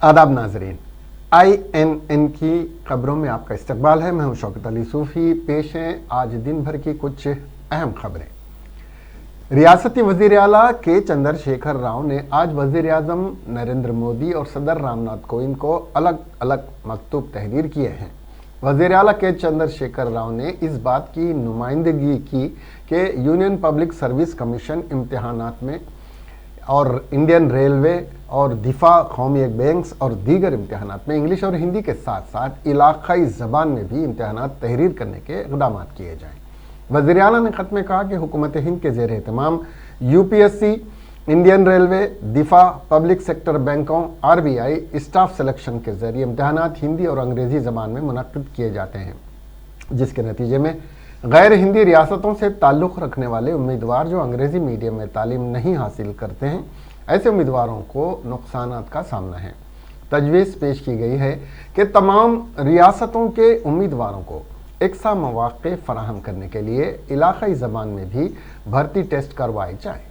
आदाब नाजरीन, INN की खबरों में आपका इस्तकबाल है। मैं हूं शौकत अली सूफ़ी। पेश हैं आज दिन भर की कुछ अहम खबरें। रियासती वज़ीर आला के चंद्रशेखर राव ने आज वज़ीर आज़म नरेंद्र मोदी और सदर रामनाथ कोविंद को अलग अलग मकतूब तहरीर किए हैं। वज़ीर आला के चंद्रशेखर राव ने इस बात की नुमाइंदगी की कि यूनियन पब्लिक सर्विस कमीशन इम्तिहानात में और इंडियन रेलवे और दिफा कौमी बैंक्स और दीगर इम्तिहानात में इंग्लिश और हिंदी के साथ साथ इलाकाई ज़बान में भी इम्तिहानात तहरीर करने के इक़दाम किए जाएँ। वज़ीर आला ने ख़त में कहा कि हुकूमत हिंद के ज़ेर एहतमाम UPSC, इंडियन रेलवे, दिफा, पब्लिक सेक्टर बैंकों, RBI स्टाफ सिलेक्शन के ज़रिए इम्तिहानात हिंदी और अंग्रेज़ी ज़बान में मुनक़्क़िद किए जाते हैं, जिसके नतीजे में गैर हिंदी रियासतों से ताल्लुक़ रखने वाले उम्मीदवार जो अंग्रेज़ी मीडियम में तालीम नहीं हासिल करते हैं, ऐसे उम्मीदवारों को नुकसानात का सामना है। तजवीज़ पेश की गई है कि तमाम रियासतों के उम्मीदवारों को एकसा मौक़े फ़राहम करने के लिए इलाक़ाई ज़बान में भी भर्ती टेस्ट करवाए जाए।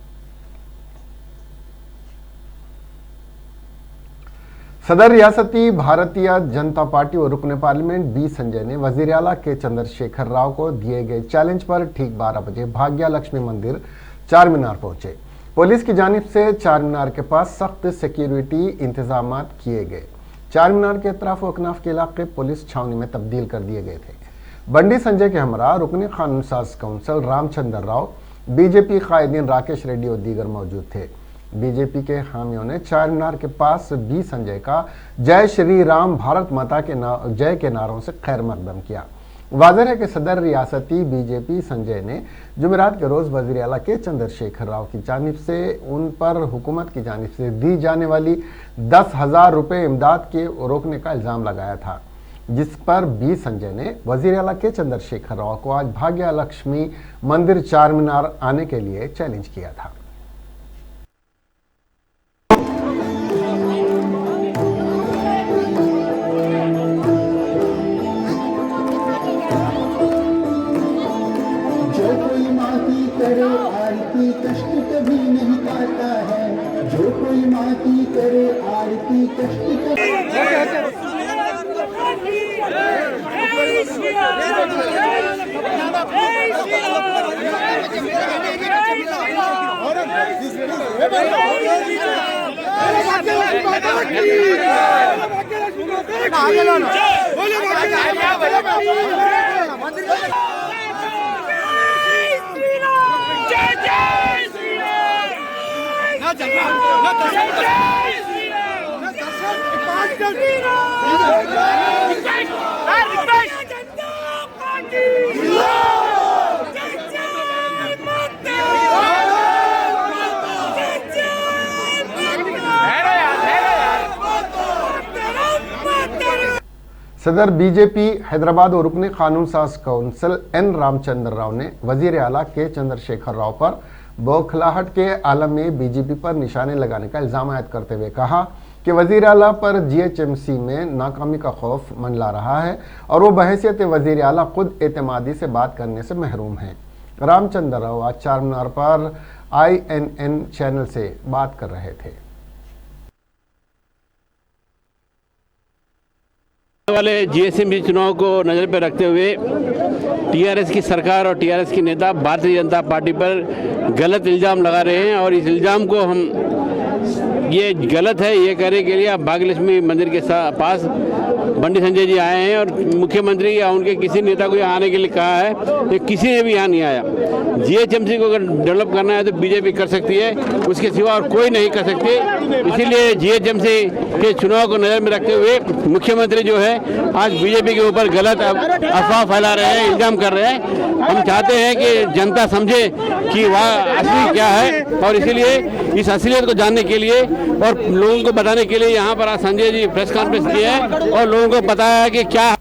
सदर रियासती भारतीय जनता पार्टी और रुकन पार्लियामेंट B संजय ने वज़ीर आला के चंद्रशेखर राव को दिए गए चैलेंज पर ठीक 12 बजे भाग्य लक्ष्मी मंदिर चार मीनार पहुंचे। पुलिस की जानिब से चार मीनार के पास सख्त सिक्योरिटी इंतजाम किए गए। चार मीनार के अतराफ अकनाफ के इलाके पुलिस छावनी में तब्दील कर दिए गए थे। बंडी संजय के हमरा रुकन कानून साज कौंसिल रामचंद्र राव, BJP कायदीन राकेश रेड्डी और दीगर मौजूद थे। BJP के हामियों ने चार मीनार के पास B संजय का जय श्री राम भारत माता के जय के नारों से खैर मकदम किया। वाज़ेह है कि सदर रियासती BJP संजय ने जुमेरात के रोज़ वज़ीर आला के चंद्रशेखर राव की जानिब से उन पर हुकूमत की जानिब से दी जाने वाली 10,000 रुपये इमदाद के रोकने का इल्ज़ाम लगाया था, जिस पर B संजय ने वज़ीर आला के चंद्रशेखर राव को आज भाग्य लक्ष्मी मंदिर चार मीनार आने के लिए चैलेंज किया था। करे आरती कष्ट कभी नहीं पाता है, जो कोई माती करे आरती कष्ट कभी सदर BJP हैदराबाद और रुकन कानून साज कौंसिल N रामचंद्र राव ने वज़ीर आला के चंद्रशेखर राव पर बौखलाहट के आलम में BJP पर निशाने लगाने का इल्ज़ाम आयद करते हुए कहा कि वज़ीर आला पर GHMC में नाकामी का खौफ मंडला रहा है और वो बहैसियत वज़ीर आला खुद एतमादी से बात करने से महरूम हैं। रामचंद्र राव आज चार मीनार पर INN चैनल से बात कर रहे थे। वाले GHMC चुनाव को नज़र पर रखते हुए TRS की सरकार और TRS के नेता भारतीय जनता पार्टी पर गलत इल्ज़ाम लगा रहे हैं और इस इल्ज़ाम को हम ये गलत है ये कहने के लिए अब भाग्यलक्ष्मी मंदिर के पास बंडी संजय जी आए हैं और मुख्यमंत्री या उनके किसी नेता को यहाँ आने के लिए कहा है कि किसी ने भी यहाँ नहीं आया। GHMC को अगर डेवलप करना है तो BJP कर सकती है, उसके सिवा और कोई नहीं कर सकती। इसीलिए GHMC के चुनाव को नज़र में रखते हुए मुख्यमंत्री जो है आज BJP के ऊपर गलत अफवाह फैला रहे हैं, इल्ज़ाम कर रहे हैं। हम चाहते हैं कि जनता समझे कि वह असली क्या है और इसीलिए इस असलियत को जानने के लिए और लोगों को बताने के लिए यहाँ पर आज संजय जी प्रेस कॉन्फ्रेंस की है और लोगों को बताया है कि क्या।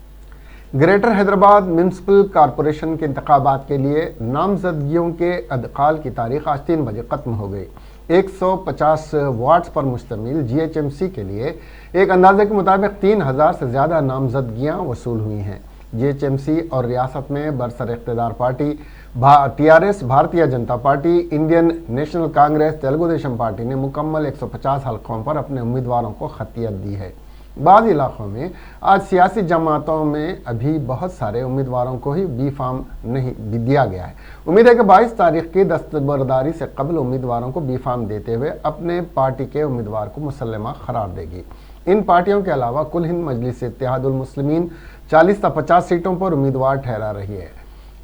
ग्रेटर हैदराबाद म्यूनसिपल कॉरपोरेशन के इंतखाबात के लिए नामजदगियों के अदकाल की तारीख आज 3 बजे ख़त्म हो गई। 150 वार्ड्स पर मुश्तमिल GHMC के लिए एक अंदाजे के मुताबिक 3000 से ज़्यादा नामजदगियाँ वसूल हुई हैं। जीएचएमसी और रियासत में बरसर इख्तिदार party TRS, Bharatiya Janata party, Indian national Congress, Telugu Desam party ने मुकम्मल 150 हल्कों पर अपने उम्मीदवारों को खतियत दी है। बाज़ इलाकों में आज सियासी जमातों में अभी बहुत सारे उम्मीदवारों को ही बी फार्म नहीं दिया गया है। उम्मीद है कि 22 तारीख की दस्तबरदारी से कबल उम्मीदवारों को बी फार्म देते हुए अपने पार्टी के उम्मीदवार को मुसल्लमा करार देगी। इन पार्टियों के अलावा कुल हिंद मजलिस इत्तेहादुल मुस्लिमीन 40 से 50 सीटों पर उम्मीदवार ठहरा रही है।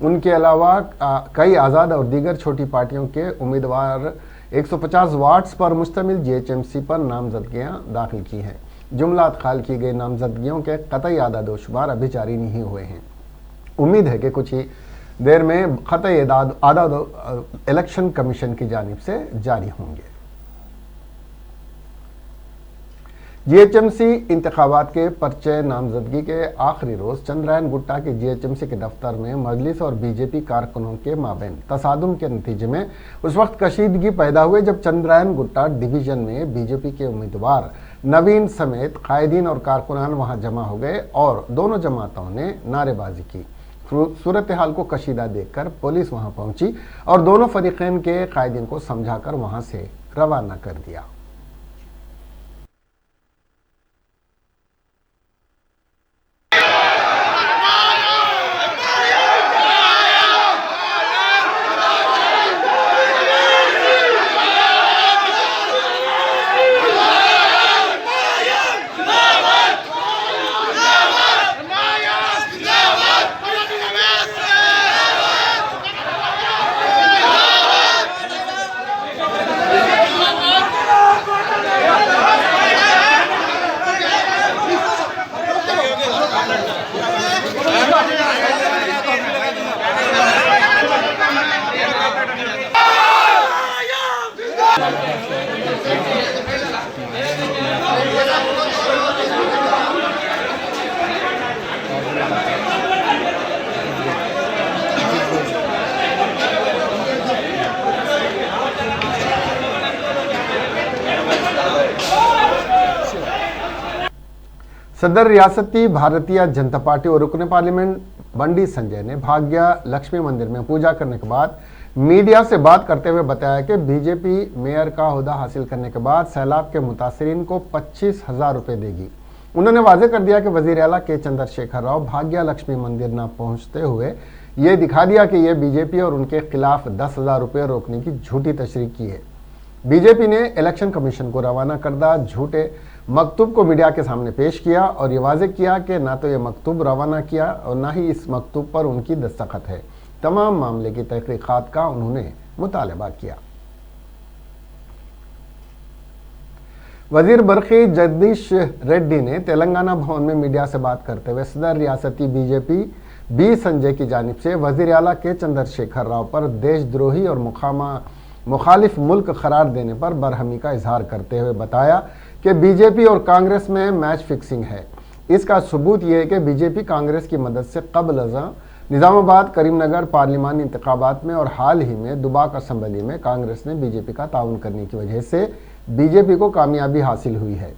उनके अलावा कई आज़ाद और दीगर छोटी पार्टियों के उम्मीदवार 150 वार्ड्स पर मुश्तमिल जीएचएमसी पर नामजदगियां दाखिल की हैं। जुमला खाल की गई नामजदगियों के कतई आदाद व शुमार अभी जारी नहीं हुए हैं। उम्मीद है कि कुछ ही देर में कतई आदाद इलेक्शन कमीशन की जानिब से जारी होंगे। जीएचएमसी इंतखाबात के पर्चे नामजदगी के आखिरी रोज चंद्रायन गुट्टा के जीएचएमसी के दफ्तर में मजलिस और बीजेपी कारकुनों के माबैन तसादुम के नतीजे में उस वक्त कशीदगी पैदा हुई जब चंद्रायन गुट्टा डिवीजन में बीजेपी के उम्मीदवार नवीन समेत कायदीन और कारकुनान वहां जमा हो गए और दोनों जमातों ने नारेबाजी की। सूरत हाल को कशीदा देखकर पुलिस वहां पहुंची और दोनों फरीकैन के कायदीन को समझाकर वहां से रवाना कर दिया। सदर रियासती भारतीय जनता पार्टी और रुकन पार्लियामेंट बंडी संजय ने भाग्य लक्ष्मी मंदिर में पूजा करने के बाद मीडिया से बात करते हुए बताया कि बीजेपी मेयर का ओहदा हासिल करने के बाद सैलाब के मुतासरीन को 25,000 रुपए देगी। उन्होंने वाजे कर दिया कि वजीर आला के चंद्रशेखर राव भाग्य लक्ष्मी मंदिर न पहुंचते हुए ये दिखा दिया कि ये बीजेपी और उनके खिलाफ 10,000 रुपये रोकने की झूठी तशरीह की है। बीजेपी ने इलेक्शन कमीशन को रवाना करदा झूठे मकतूब को मीडिया के सामने पेश किया और ये वाज़ेह किया कि ना तो ये मकतूब रवाना किया और ना ही इस मकतूब पर उनकी दस्तखत है। तमाम मामले की तहकीकात का उन्होंने मुतालबा किया। वजीर बरखी जगदीश रेड्डी ने तेलंगाना भवन में मीडिया से बात करते हुए सदर रियासती बीजेपी बी संजय की जानिब से वजीर आला के चंद्रशेखर राव पर देशद्रोही और मुखालिफ मुल्क करार देने पर बरहमी का इजहार करते हुए बताया कि बीजेपी और कांग्रेस में मैच फिक्सिंग है। इसका सबूत यह है कि बीजेपी कांग्रेस की मदद से कबल निज़ामाबाद, करीमनगर पार्लिमानी इंतखाबात में और हाल ही में दुबाक असम्बली में कांग्रेस ने बीजेपी का ताउन करने की वजह से बीजेपी को कामयाबी हासिल हुई है।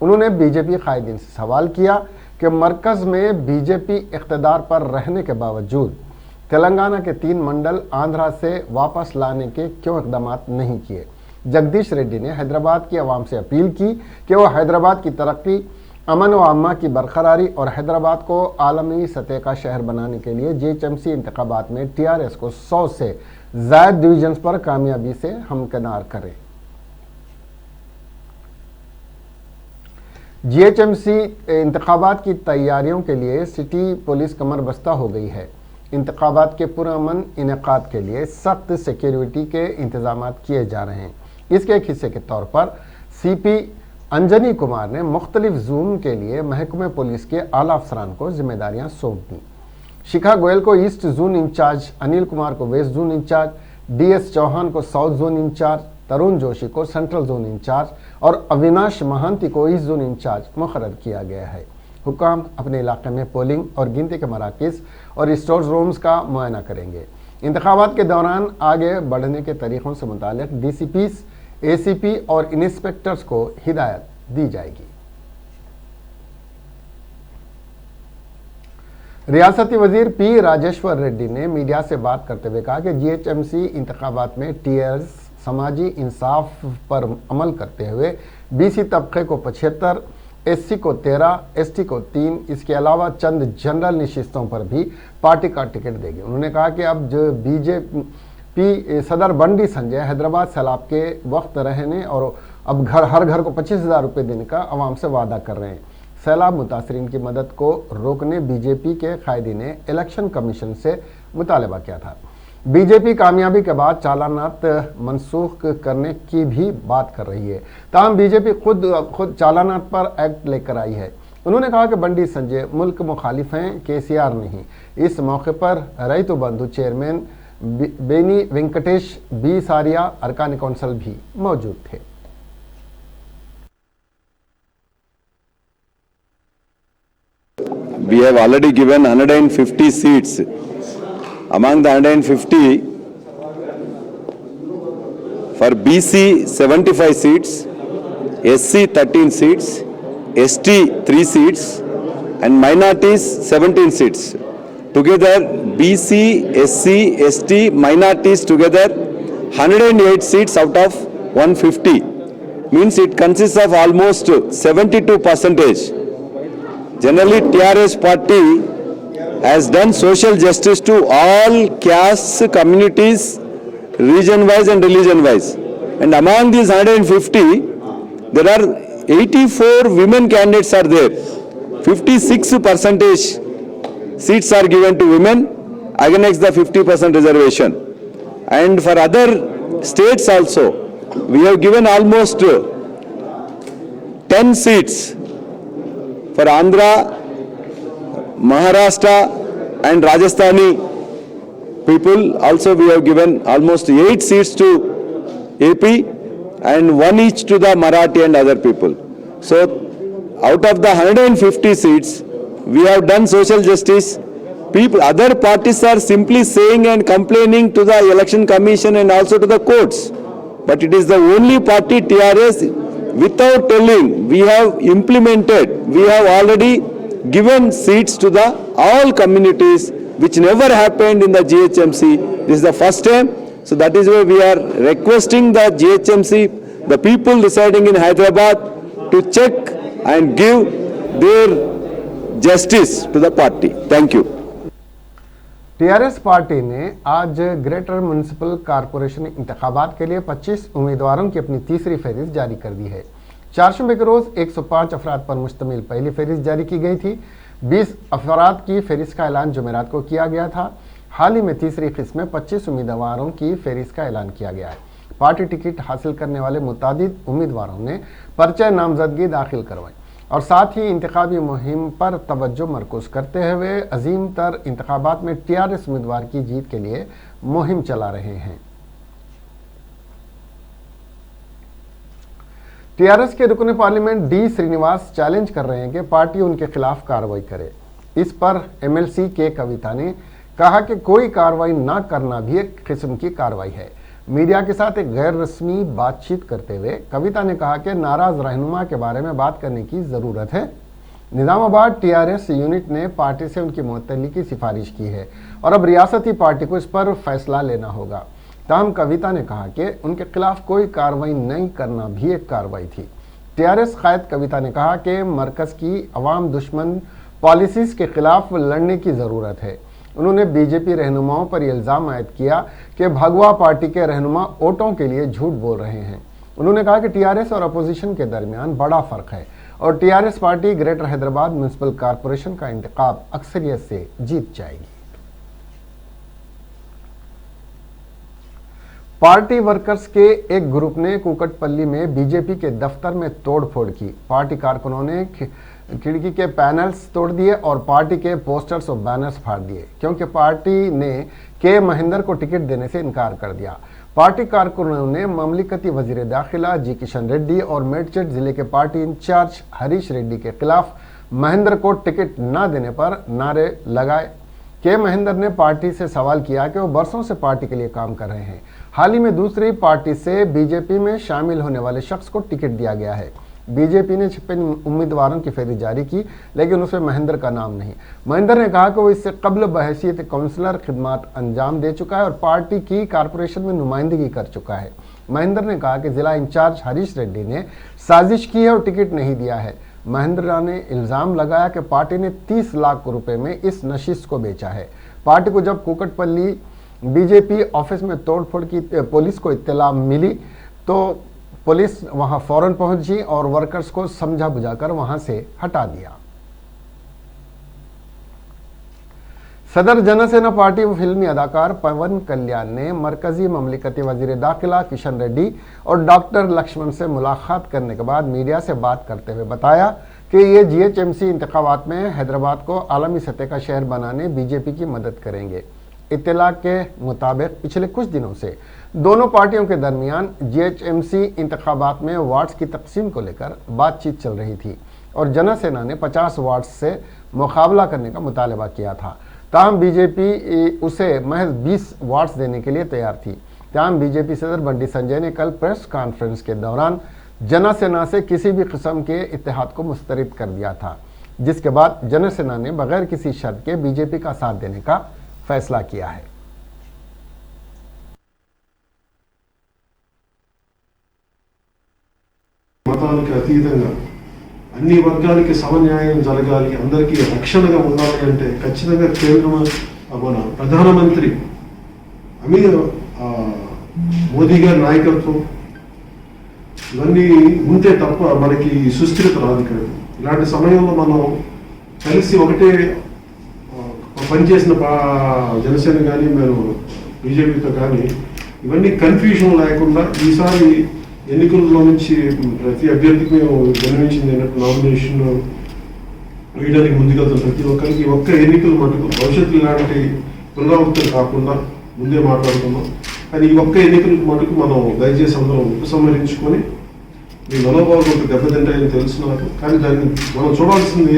उन्होंने बीजेपी कायदीन से सवाल किया कि मरकज में बीजेपी इख्तिदार पर रहने के बावजूद तेलंगाना के 3 मंडल आंध्रा से वापस लाने के क्यों इकदाम नहीं किए। जगदीश रेड्डी ने हैदराबाद की आवाम से अपील की कि वो हैदराबाद की तरक्की, अमन व अम्मा की बरकरारी और हैदराबाद को आलमी सतह का शहर बनाने के लिए जीएचएमसी इंतखाबात में टीआरएस को 100 से ज़ायद डिवीजन्स पर कामयाबी से हमकिनार करें। जीएचएमसी इंतखाबात की तैयारियों के लिए सिटी पुलिस कमर बस्ता हो गई है। इंतखाबात के पुरअमन इनेकाद के लिए सख्त सिक्योरिटी के इंतजाम किए जा रहे हैं। इसके एक हिस्से के तौर पर सीपी अंजनी कुमार ने मुख्तलिफ जोन के लिए महकमे पुलिस के आला अफसरान को जिम्मेदारियां सौंप दी। शिखा गोयल को east zone incharge, Anil Kumar को west zone incharge, DS Chauhan को south zone incharge, Tarun Joshi को सेंट्रल जोन इंचार्ज और अविनाश महांती को ईस्ट जोन इंचार्ज मुकर्रर किया गया है। हुकाम अपने इलाके में पोलिंग और गिनती के मराकज़ और स्टोर रूम्स का मुआयना करेंगे। इंतखाबात के दौरान आगे बढ़ने के तरीक़ों से मुतालिक डीसीपीज़, एसीपी और इंस्पेक्टर्स को हिदायत दी जाएगी। रियासती वजीर पी राजेश्वर रेड्डी ने मीडिया से बात करते हुए कहा कि जीएचएमसी इंतखाबात में टीआरएस समाजी इंसाफ पर अमल करते हुए बीसी तबके को 75, एससी को 13, एसटी को 3, इसके अलावा चंद जनरल निशिस्तों पर भी पार्टी का टिकट देगी। उन्होंने कहा कि अब जो बीजेपी सदर बंडी संजय हैदराबाद सैलाब के वक्त रहने और अब हर घर को 25,000 रुपये देने का अवाम से वादा कर रहे हैं। सैलाब मुतासरीन की मदद को रोकने बीजेपी के कायदी ने इलेक्शन कमीशन से मुतालबा किया था। बीजेपी कामयाबी के बाद चालानात मनसूख करने की भी बात कर रही है, ताहम बीजेपी खुद चालानात पर एक्ट लेकर आई है। उन्होंने कहा कि बंडी संजय मुल्क मुखालिफ हैं, केसीआर नहीं। इस मौके पर रैतु बंधु चेयरमैन बेनी वेंकटेश बी सारिया अरकान कौंसिल भी मौजूद थे। We have already given 150 seats. Among the 150, for BC 75 seats, SC 13 seats, ST 3 seats, and minorities 17 seats. Together, BC, SC, ST, minorities together 108 seats out of 150. Means it consists of almost 72%. Generally, TRS party has done social justice to all castes, communities, region-wise and religion-wise. And among these 150, there are 84 women candidates are there. 56% seats are given to women against the 50% reservation. And for other states also, we have given almost 10 seats. For Andhra, Maharashtra and Rajasthani people, also we have given almost 8 seats to AP and 1 each to the Marathi and other people. So out of the 150 seats, we have done social justice. People, other parties are simply saying and complaining to the election commission and also to the courts. But it is the only party, TRS, without telling, we have implemented, we have already given seats to the all communities, which never happened in the GHMC. This is the first time. So that is why we are requesting the GHMC, the people residing in Hyderabad, to check and give their justice to the party. Thank you. TRS party ने आज greater municipal corporation इंतखाबात के लिए 25 उम्मीदवारों की अपनी तीसरी फहरिस्त जारी कर दी है। चारशंबे के रोज 105 अफराद पर मुश्तमिल पहली फहरिस्त जारी की गई थी। 20 अफराद की फहरिस्त का ऐलान जुमेरात को किया गया था। हाल ही में तीसरी किस्म में 25 उम्मीदवारों की फहरिस्त का ऐलान किया गया है। पार्टी टिकट हासिल करने वाले मुतादिद उम्मीदवारों ने पर्चा नामजदगी दाखिल करवाई और साथ ही इंतखाबी मुहिम पर तवज्जो मरकूज करते हुए अजीम तर इंतखाबात में टीआरएस उम्मीदवार की जीत के लिए मुहिम चला रहे हैं। टीआरएस के रुकन पार्लियामेंट डी श्रीनिवास चैलेंज कर रहे हैं कि पार्टी उनके खिलाफ कार्रवाई करे। इस पर एमएलसी के कविता ने कहा कि कोई कार्रवाई ना करना भी एक किस्म की कार्रवाई है। मीडिया के साथ एक गैर रस्मी बातचीत करते हुए कविता ने कहा कि नाराज रहनुमा के बारे में बात करने की ज़रूरत है। निजामाबाद टीआरएस यूनिट ने पार्टी से उनकी मुअत्तली की सिफारिश की है और अब रियासती पार्टी को इस पर फैसला लेना होगा। ताहम कविता ने कहा कि उनके खिलाफ कोई कार्रवाई नहीं करना भी एक कार्रवाई थी। टीआरएस कायद कविता ने कहा कि मरकज़ की अवाम दुश्मन पॉलिसीज के खिलाफ लड़ने की ज़रूरत है। उन्होंने बीजेपी रहनुमाओं पर इल्ज़ाम आयद किया कि भगवा पार्टी के रहनुमा वोटों के लिए झूठ बोल रहे हैं। उन्होंने कहा कि टीआरएस और अपोजिशन के दरमियान बड़ा फ़र्क है और TRS party greater Hyderabad municipal corporation का इंतखाब अक्सरियत से जीत जाएगी। पार्टी वर्कर्स के एक ग्रुप ने कुकटपल्ली में बीजेपी के दफ्तर में तोड़फोड़ की। पार्टी कारकुनों ने खिड़की के पैनल्स तोड़ दिए और पार्टी के पोस्टर्स और बैनर्स फाड़ दिए क्योंकि पार्टी ने के महेंद्र को टिकट देने से इनकार कर दिया। पार्टी कारकुनों ने ममलिकती वजीर दाखिला जी किशन रेड्डी और मेडचेट जिले के पार्टी इंचार्ज हरीश रेड्डी के खिलाफ महेंद्र को टिकट न देने पर नारे लगाए। के महेंद्र ने पार्टी से सवाल किया कि वो बरसों से पार्टी के लिए काम कर रहे हैं। हाल ही में दूसरी पार्टी से बीजेपी में शामिल होने वाले शख्स को टिकट दिया गया है। बीजेपी ने 56 उम्मीदवारों की फेरी जारी की, लेकिन उसमें महेंद्र का नाम नहीं। महेंद्र ने कहा कि वो इससे कबल बहैसियत काउंसलर खिदमात अंजाम दे चुका है और पार्टी की कारपोरेशन में नुमाइंदगी कर चुका है। महेंद्र ने कहा कि जिला इंचार्ज हरीश रेड्डी ने साजिश की है और टिकट नहीं दिया है। महेंद्र ने इल्जाम लगाया कि पार्टी ने 30 लाख रुपए में इस नशिश को बेचा है। पार्टी को जब कुकटपल्ली बीजेपी ऑफिस में तोड़फोड़ की पुलिस को इत्तला मिली तो पुलिस वहां फौरन पहुंची और वर्कर्स को समझा बुझाकर वहां से हटा दिया। सदर जनसेना पार्टी व फिल्मी अदाकार पवन कल्याण ने मरकजी ममलिकती वजीर दाखिला किशन रेड्डी और डॉक्टर लक्ष्मण से मुलाकात करने के बाद मीडिया से बात करते हुए बताया कि ये जीएचएमसी इंतखाबात में हैदराबाद को आलमी सतह का शहर बनाने बीजेपी की मदद करेंगे। इत्तला के मुताबिक पिछले कुछ दिनों से दोनों पार्टियों के दरमियान जीएचएमसी इंतखाबात में वार्ड्स की तकसीम को लेकर बातचीत चल रही थी और जनसेना ने 50 वार्ड्स से मुकाबला करने का मुतालबा किया था। ताहम बीजेपी उसे महज 20 वार्ड्स देने के लिए तैयार थी। ताहम बीजेपी सदर बंडी संजय ने कल प्रेस कॉन्फ्रेंस के दौरान जनसेना से किसी भी किस्म के इत्तेहाद को मुस्तरद कर दिया था, जिसके बाद जनसेना ने बगैर किसी शर्त के बीजेपी का साथ देने का फैसला किया है। మతానికి అతీతంగా అన్ని వర్గాలకి సమన్యాయం జరగాలి, అందరికీ రక్షణగా ఉండాలి అంటే ఖచ్చితంగా కేంద్రం మన ప్రధానమంత్రి మోదీ గారి నాయకత్వం ఇవన్నీ ఉంటే తప్ప మనకి సుస్థిరత రాదు. ఇక్కడ ఇలాంటి సమయంలో మనం కలిసి ఒకటే పనిచేసిన జనసేన కానీ మేము బీజేపీతో కానీ ఇవన్నీ కన్ఫ్యూజన్ లేకుండా ఈసారి ఎన్నికల్లో నుంచి ప్రతి అభ్యర్థికి మేము జన్మించింది ఏంటంటే నామినేషన్ వేయడానికి ముందుకెళ్తాం. ప్రతి ఒక్కరికి ఒక్క ఎన్నికలు మటుకు భవిష్యత్తు ఇలాంటి పునరావృతం కాకుండా ముందే మాట్లాడుతున్నాం. కానీ ఈ ఒక్క ఎన్నికలకు మటుకు మనం దయచేసి అందరం ఉపసంహరించుకొని మీ మనోభావాలు కొంత దెబ్బతింటాయని తెలుసు నాకు. కానీ దాన్ని మనం చూడాల్సింది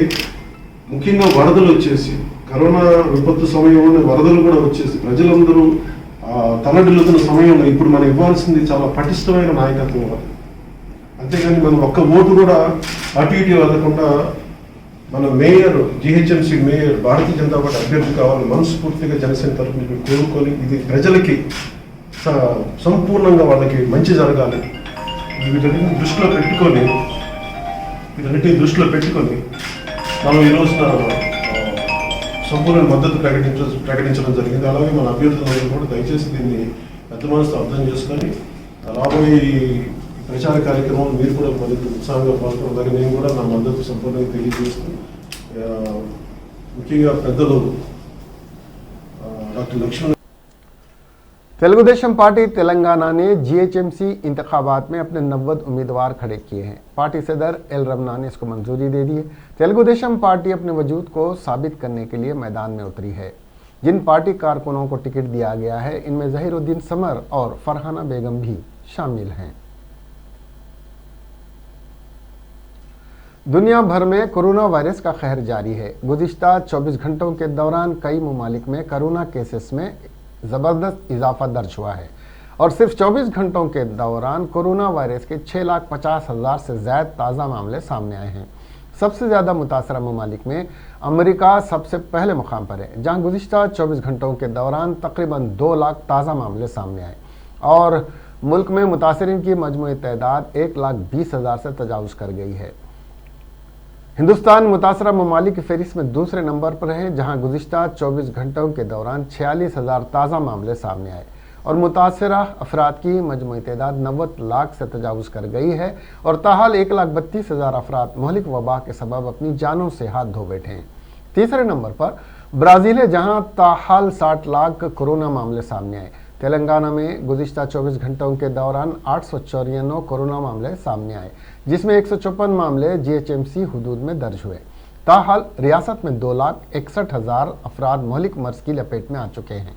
ముఖ్యంగా వరదలు వచ్చేసి కరోనా విపత్తు సమయంలో వరదలు కూడా వచ్చేసి ప్రజలందరూ తలడిల్లుతున్న సమయంలో ఇప్పుడు మనం ఇవ్వాల్సింది చాలా పటిష్టమైన నాయకత్వం. అంతేగాని మనం ఒక్క ఓటు కూడా అటు ఇటు వెళ్ళకుండా మన mayor GHMC mayor Bharatiya Janata party అభ్యర్థి కావాలని మనస్ఫూర్తిగా జనసేన తరఫున మేము కోరుకొని ఇది ప్రజలకి సంపూర్ణంగా వాళ్ళకి మంచి జరగాలి వీటన్నిటిని దృష్టిలో పెట్టుకొని మనం ఈ రోజున సంపూర్ణ మద్దతు ప్రకటించడం జరిగింది. అలాగే మన అభ్యర్థులందరూ కూడా దయచేసి దీన్ని పెద్ద మనసుతో అర్థం చేసుకొని రాబోయే ప్రచార కార్యక్రమం మీరు కూడా మరింత ఉత్సాహంగా పాల్గొనాలని నేను కూడా నా మద్దతు సంపూర్ణంగా తెలియజేస్తూ ముఖ్యంగా పెద్దలు డాక్టర్ లక్ష్మణ్ तेलुगुदेशम पार्टी तेलंगाना ने जीएचएमसी इंतखाबात में अपने 90 उम्मीदवार खड़े किए हैं। पार्टी सदर एल रमना ने इसको मंजूरी दे दी है। तेलुगुदेशम पार्टी अपने वजूद को साबित करने के लिए मैदान में उतरी है। जिन पार्टी कारकुनों को टिकट दिया गया है इनमें जहीरुद्दीन समर और फरहाना बेगम भी शामिल हैं। दुनिया भर में कोरोना वायरस का कहर जारी है। गुज़िश्ता 24 घंटों के दौरान कई ममालिक में कोरोना केसेस में ज़बरदस्त इजाफा दर्ज हुआ है और सिर्फ 24 घंटों के दौरान कोरोना वायरस के 6,50,000 से ज़्यादा ताज़ा मामले सामने आए हैं। सबसे ज़्यादा मुतासरा ममालिक में अमेरिका सबसे पहले मुकाम पर है, जहां गुज़िश्ता 24 घंटों के दौरान तकरीबन 2 लाख ताज़ा मामले सामने आए और मुल्क में मुतासरीन की मजमूई तादाद 1,20,000 से तजावुज़ कर गई है। हिंदुस्तान मुतासरा ममालिक की फहरिस्त में दूसरे नंबर पर है, जहां गुज़िश्ता 24 घंटों के दौरान 46,000 ताज़ा मामले सामने आए और मुतासरा अफराद की मजमूई तादाद 90 लाख से तजावुज़ कर गई है और ताहाल 1,32,000 अफराद महलिक वबा के सबब अपनी जानों से हाथ धो बैठे हैं। तीसरे नंबर पर ब्राज़ील है, जहां ताहाल 60 लाख कोरोना मामले सामने आए। तेलंगाना में गुज़िश्ता 24 घंटों के दौरान 894 कोरोना मामले सामने आए, जिसमें 154 मामले जीएचएमसी हुदूद में दर्ज हुए। ताहाल रियासत में 2,61,000 अफराद महलिक मर्ज की लपेट में आ चुके हैं।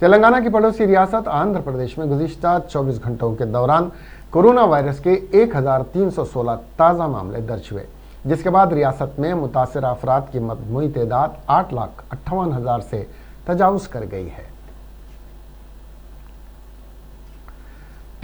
तेलंगाना की पड़ोसी रियासत आंध्र प्रदेश में गुज़िश्ता 24 घंटों के दौरान कोरोना वायरस के 1,316 ताज़ा मामले दर्ज हुए, जिसके बाद रियासत में मुतासरा अफराद की मजमूई तादाद 8,58,000 से तजावुज़ कर गई है।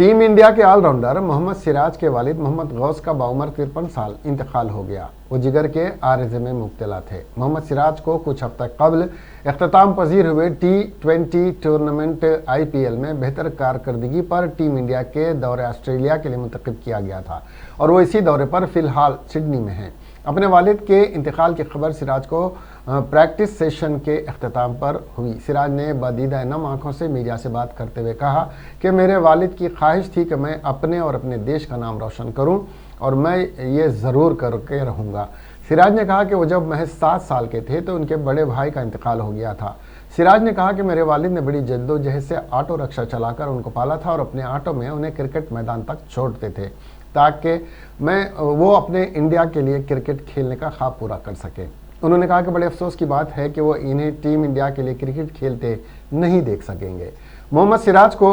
टीम इंडिया के ऑलराउंडर मोहम्मद सिराज के वालिद मोहम्मद गौस का बाउमर 53 साल इंतकाल हो गया। वो जिगर के आर्जे में मुब्तला थे। मोहम्मद सिराज को कुछ हफ्ते कबल इख्तिताम पजीर हुए T20 टूर्नामेंट IPL में बेहतर कारकर्दगी पर टीम इंडिया के दौरे ऑस्ट्रेलिया के लिए मुंतखब किया गया था और वो इसी दौरे पर फिलहाल सिडनी में हैं। अपने वालिद के इंतकाल की खबर सिराज को प्रैक्टिस सेशन के अख्ताम पर हुई। सिराज ने बदीदा नम आंखों से मीडिया से बात करते हुए कहा कि मेरे वालिद की ख्वाहिश थी कि मैं अपने और अपने देश का नाम रोशन करूं और मैं ये ज़रूर करके रहूँगा। सिराज ने कहा कि वो जब महज 7 साल के थे तो उनके बड़े भाई का इंतकाल हो गया था। सिराज ने कहा कि मेरे वालिद ने बड़ी जद्दोजहद से ऑटो रिक्शा चलाकर उनको पाला था और अपने ऑटो में उन्हें क्रिकेट मैदान तक छोड़ते थे ताकि वो अपने इंडिया के लिए क्रिकेट खेलने का ख्वाब पूरा कर सके। उन्होंने कहा कि बड़े अफसोस की बात है कि वो इन्हें टीम इंडिया के लिए क्रिकेट खेलते नहीं देख सकेंगे। मोहम्मद सिराज को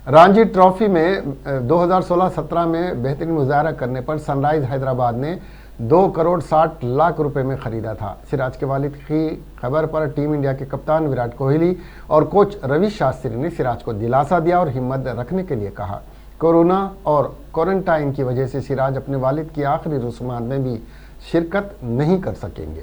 रणजी ट्रॉफी में 2016-17 में बेहतरीन मुजाहरा करने पर सनराइज हैदराबाद ने 2 करोड़ 60 लाख रुपए में खरीदा था। सिराज के वालिद की खबर पर टीम इंडिया के कप्तान विराट कोहली और कोच रवि शास्त्री ने सिराज को दिलासा दिया और हिम्मत रखने के लिए कहा। कोरोना और क्वारंटाइन की वजह से सिराज अपने वालिद की आखिरी रस्मात में भी शिरकत नहीं कर सकेंगे।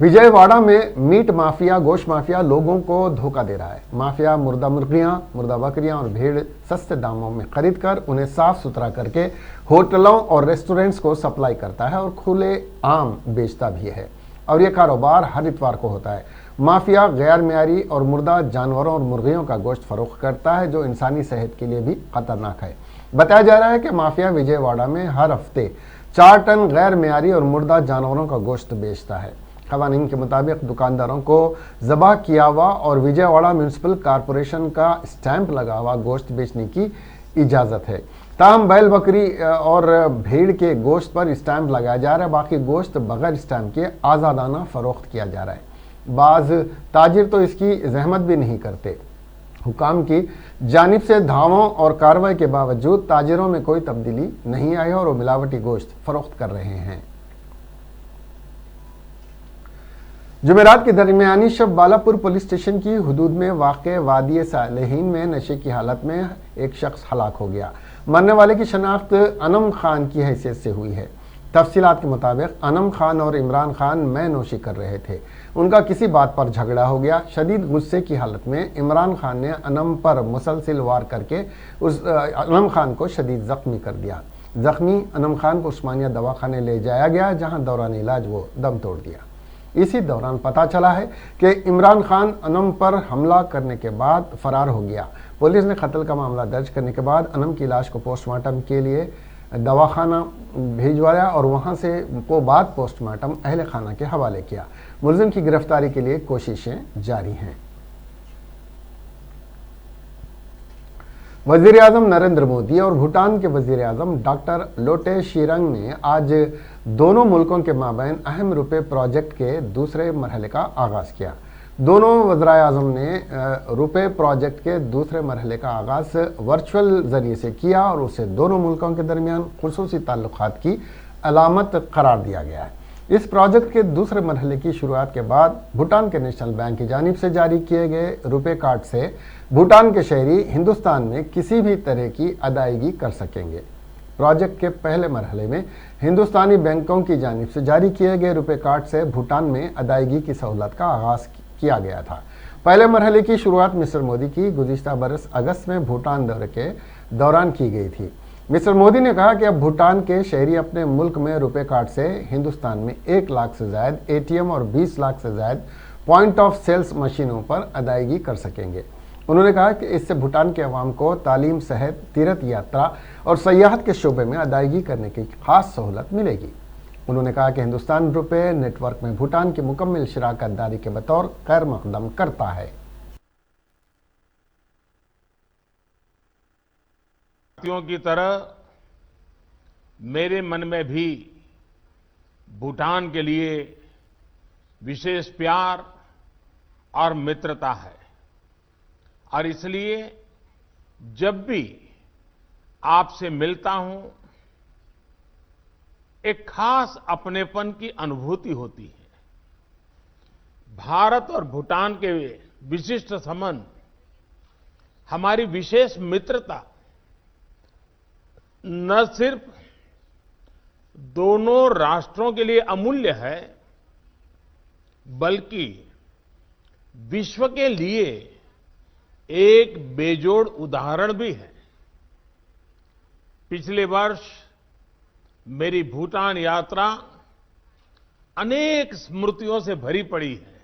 विजयवाड़ा में मीट माफिया, गोश्त माफिया लोगों को धोखा दे रहा है। माफिया मुर्दा मुर्गियां, मुर्दा बकरियां और भेड़ सस्ते दामों में खरीद कर उन्हें साफ सुथरा करके होटलों और रेस्टोरेंट्स को सप्लाई करता है और खुले आम बेचता भी है और यह कारोबार हर इतवार को होता है। माफिया गैर मियारी और मुर्दा जानवरों और मुर्गियों का गोश्त फरोख्त करता है जो इंसानी सेहत के लिए भी खतरनाक है। बताया जा रहा है कि माफिया विजयवाड़ा में हर हफ्ते 4 टन गैर मियारी और मुर्दा जानवरों का गोश्त बेचता है। क़वानीन के मुताबिक दुकानदारों को ज़बह किया हुआ और विजयवाड़ा म्यूनसिपल कॉरपोरेशन का स्टैंप लगा हुआ गोश्त बेचने की इजाज़त है। ताहम बैल बकरी और भेड़ के गोश्त पर स्टैंप लगाया जा रहा है, बाकी गोश्त बगैर स्टैंप के आज़ादाना फ़रोख्त किया जा रहा है। बाज़ ताजिर तो इसकी जहमत भी नहीं करते। हुकाम की जानिब से धावों और कार्रवाई के बावजूद ताजिरों में कोई तब्दीली नहीं आई और वो मिलावटी गोश्त फरोख्त कर रहे हैं। जुमेरात के दरमियानी शब बालापुर पुलिस स्टेशन की हुदूद में वाक़े वादी सालेहीन में नशे की हालत में एक शख्स हलाक हो गया। मरने वाले की शनाख्त अनम खान की हैसियत से हुई है। तफसीलात के मुताबिक अनम खान और इमरान खान मै नोशी कर रहे थे। उनका किसी बात पर झगड़ा हो गया। शदीद गुस्से की हालत में इमरान खान ने अनम पर मुसलसिल वार करके उस अनम खान को शदीद ज़ख्मी कर दिया। ज़ख्मी अनम खान को उस्मानिया दवाखाने ले जाया गया, जहां दौरान इलाज वो दम तोड़ दिया। इसी दौरान पता चला है कि इमरान खान अनम पर हमला करने के बाद फरार हो गया। पुलिस ने कत्ल का मामला दर्ज करने के बाद अनम की लाश को पोस्टमार्टम के लिए दवाखाना भिजवाया और वहां से को बाद पोस्टमार्टम अहले खाना के हवाले किया। मुलजिम की गिरफ्तारी के लिए कोशिशें जारी हैं। वज़ीर आज़म नरेंद्र मोदी और भूटान के वज़ीर आज़म डॉक्टर लोटे शिरंग ने आज दोनों मुल्कों के माबैन अहम रुपए प्रोजेक्ट के दूसरे मरहले का आगाज़ किया। दोनों वज़ीर आज़म ने रुपए प्रोजेक्ट के दूसरे मरहले का आगाज़ वर्चुअल ज़रिए से किया और उसे दोनों मुल्कों के दरमियान खुसूसी ताल्लुक़ात की अलामत करार दिया गया है। इस प्रोजेक्ट के दूसरे मरहले की शुरुआत के बाद भूटान के नेशनल बैंक की जानिब से जारी किए गए रुपए कार्ड से भूटान के शहरी हिंदुस्तान में किसी भी तरह की अदायगी कर सकेंगे। प्रोजेक्ट के पहले मरहले में हिंदुस्तानी बैंकों की जानिब से जारी किए गए रुपए कार्ड से भूटान में अदायगी की सहूलत का आगाज़ किया गया था। पहले मरहले की शुरुआत मिस्टर मोदी की गुज़िश्ता बरस अगस्त में भूटान दौरे के दौरान की गई थी। मिस्टर मोदी ने कहा कि अब भूटान के शहरी अपने मुल्क में रुपए कार्ड से हिंदुस्तान में 1 लाख से ज़ायद ATM और 20 लाख से ज़ायद पॉइंट ऑफ सेल्स मशीनों पर अदायगी कर सकेंगे। उन्होंने कहा कि इससे भूटान के अवाम को तालीम, सेहत, तीर्थ यात्रा और सयाहत के शोबे में अदायगी करने की खास सहूलत मिलेगी। उन्होंने कहा कि हिंदुस्तान रुपए नेटवर्क में भूटान की मुकम्मल शराकत दारी के बतौर खैर मकदम करता है। साथियों की तरह मेरे मन में भी भूटान के लिए विशेष प्यार और मित्रता है और इसलिए जब भी आपसे मिलता हूं एक खास अपनेपन की अनुभूति होती है। भारत और भूटान के विशिष्ट संबंध हमारी विशेष मित्रता न सिर्फ दोनों राष्ट्रों के लिए अमूल्य है, बल्कि विश्व के लिए एक बेजोड़ उदाहरण भी है। पिछले वर्ष मेरी भूटान यात्रा अनेक स्मृतियों से भरी पड़ी है।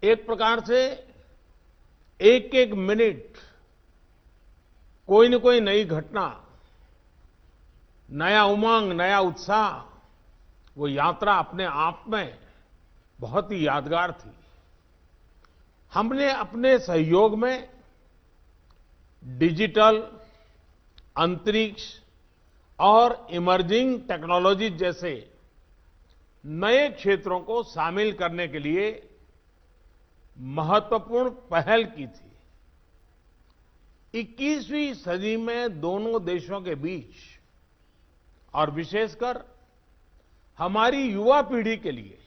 एक प्रकार से एक एक मिनट कोई न कोई नई घटना, नया उमंग, नया उत्साह, वो यात्रा अपने आप में बहुत ही यादगार थी। हमने अपने सहयोग में डिजिटल, अंतरिक्ष और इमर्जिंग टेक्नोलॉजी जैसे नए क्षेत्रों को शामिल करने के लिए महत्वपूर्ण पहल की थी। 21वीं सदी में दोनों देशों के बीच और विशेषकर हमारी युवा पीढ़ी के लिए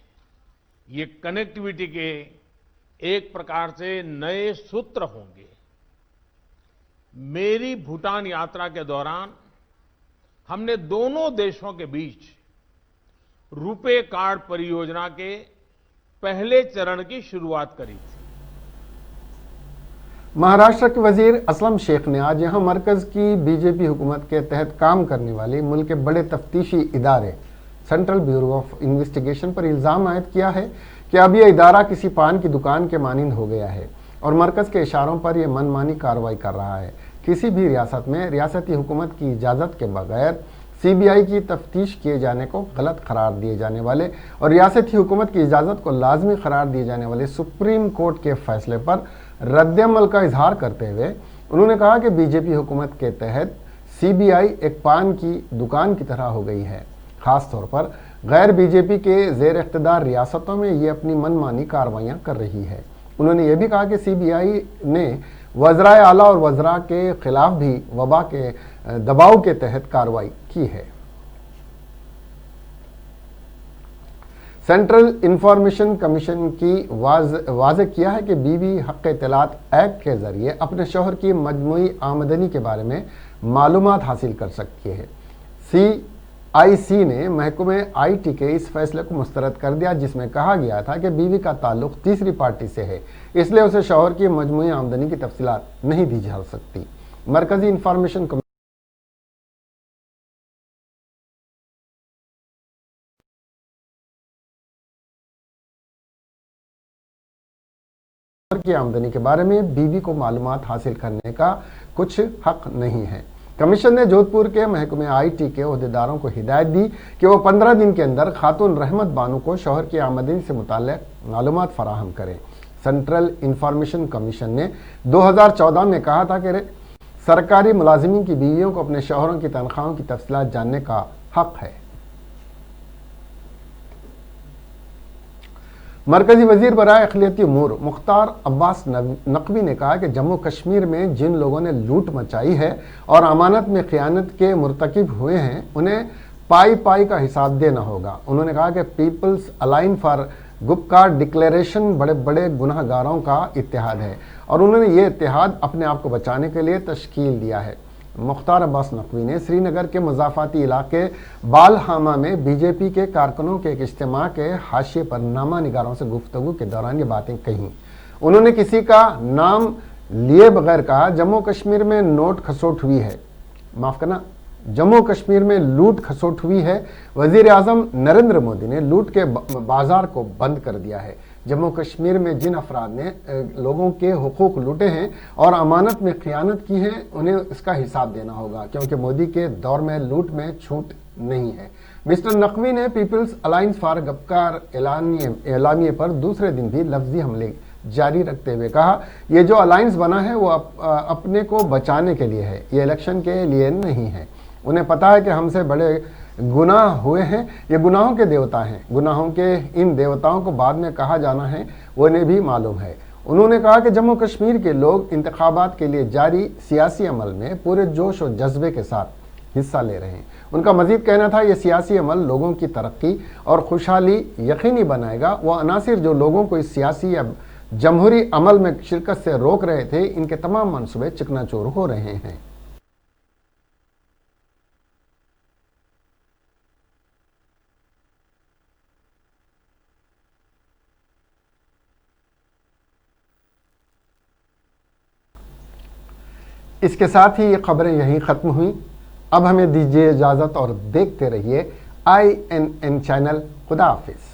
ये कनेक्टिविटी के एक प्रकार से नए सूत्र होंगे। मेरी भूटान यात्रा के दौरान हमने दोनों देशों के बीच रुपे कार्ड परियोजना के पहले चरण की शुरुआत करी थी। महाराष्ट्र के वजीर असलम शेख ने आज यहां मरकज की बीजेपी हुकूमत के तहत काम करने वाली मुल्क के बड़े तफ्तीशी इदारे सेंट्रल ब्यूरो ऑफ इन्वेस्टिगेशन पर इल्जाम आयद किया है कि अब यह इदारा किसी पान की दुकान के मानिंद हो गया है और मरकज के इशारों पर यह मनमानी कार्रवाई कर रहा है। किसी भी रियासत में रियासती हुकूमत की इजाज़त के बगैर सीबीआई की तफ्तीश किए जाने को गलत करार दिए जाने वाले और रियासती हुकूमत की इजाज़त को लाजमी करार दिए जाने वाले सुप्रीम कोर्ट के फैसले पर रद्द-ए-अमल का इजहार करते हुए उन्होंने कहा कि बीजेपी हुकूमत के तहत सीबीआई एक पान की दुकान की तरह हो गई है। खास तौर पर गैर बीजेपी के ज़ेर इख्तिदार रियासतों में ये अपनी मनमानी कार्रवाइयाँ कर रही है। उन्होंने ये भी कहा कि सीबीआई ने वज़राए आला और वज़रा के खिलाफ भी वबा के दबाव के तहत कार्रवाई की है। सेंट्रल इंफॉर्मेशन कमीशन की वाज़े किया है कि बीवी हक़ इत्तलात एक्ट के जरिए अपने शौहर की मजमूई आमदनी के बारे में मालूमात हासिल कर सकती है। CIC ने महकमे IT के इस फैसले को मुस्तरद कर दिया जिसमें कहा गया था कि बीवी का ताल्लुक तीसरी पार्टी से है, इसलिए उसे शौहर की मजमूई आमदनी की तफसीलात नहीं दी जा सकती। मरकजी इंफॉर्मेशन की आमदनी के बारे में बीवी को मालूमात हासिल करने का कुछ हक नहीं है। कमीशन ने जोधपुर के महकमे IT के ओहदेदारों को हिदायत दी कि वो 15 दिन के अंदर खातून रहमत बानो को शौहर की आमदनी से मुताल्लिक मालूमात फराहम करें। सेंट्रल इंफॉर्मेशन कमीशन ने 2014 में कहा था कि सरकारी मुलाजिमीन की बीवियों को अपने शौहरों की तनख्वाहों की तफसीलात जानने का हक है। मरकजी वजीर बराए अक़लियती उमूर मुख्तार अब्बास नकवी ने कहा कि जम्मू कश्मीर में जिन लोगों ने लूट मचाई है और अमानत में ख़यानत के मुर्तकिब हुए हैं उन्हें पाई पाई का हिसाब देना होगा। उन्होंने कहा कि peoples alliance for Gupkar declaration बड़े बड़े गुनाहगारों का इत्तेहाद है और उन्होंने ये इत्तेहाद अपने आप को बचाने के लिए तश्कील दिया है। मुख्तार अब्बास नकवी ने श्रीनगर के मुज़ाफ़ाती इलाके बालहामा में बीजेपी के कारकुनों के एक इज्तिमा के हाशिए पर नामा निगारों से गुफ्तगू के दौरान ये बातें कहीं। उन्होंने किसी का नाम लिए बगैर कहा जम्मू कश्मीर में नोट खसोट हुई है, माफ़ करना, जम्मू कश्मीर में लूट खसोट हुई है। वज़ीर आज़म नरेंद्र मोदी ने लूट के बाजार को बंद कर दिया है। जम्मू कश्मीर में जिन अफराद ने लोगों के हुकूक लूटे हैं और अमानत में ख़यानत की है उन्हें इसका हिसाब देना होगा क्योंकि मोदी के दौर में लूट में छूट नहीं है। मिस्टर नकवी ने पीपल्स अलायंस फॉर गपकार एलानिए पर दूसरे दिन भी लफ्जी हमले जारी रखते हुए कहा यह जो अलायंस बना है वो अपने को बचाने के लिए है, ये इलेक्शन के लिए नहीं है। उन्हें पता है कि हमसे बड़े गुनाह हुए हैं, ये गुनाहों के देवता हैं, गुनाहों के इन देवताओं को बाद में कहा जाना है वो इन्हें भी मालूम है। उन्होंने कहा कि जम्मू कश्मीर के लोग इंतखाबात के लिए जारी सियासी अमल में पूरे जोश और जज्बे के साथ हिस्सा ले रहे हैं। उनका मजीद कहना था ये सियासी अमल लोगों की तरक्की और खुशहाली यकीनी बनाएगा। वो अनासिर जो लोगों को इस सियासी जमहूरी अमल में शिरकत से रोक रहे थे, इनके तमाम मंसूबे चिकनाचूर हो रहे हैं। इसके साथ ही ये खबरें यहीं ख़त्म हुई। अब हमें दीजिए इजाज़त और देखते रहिए INN चैनल। खुदा हाफिज।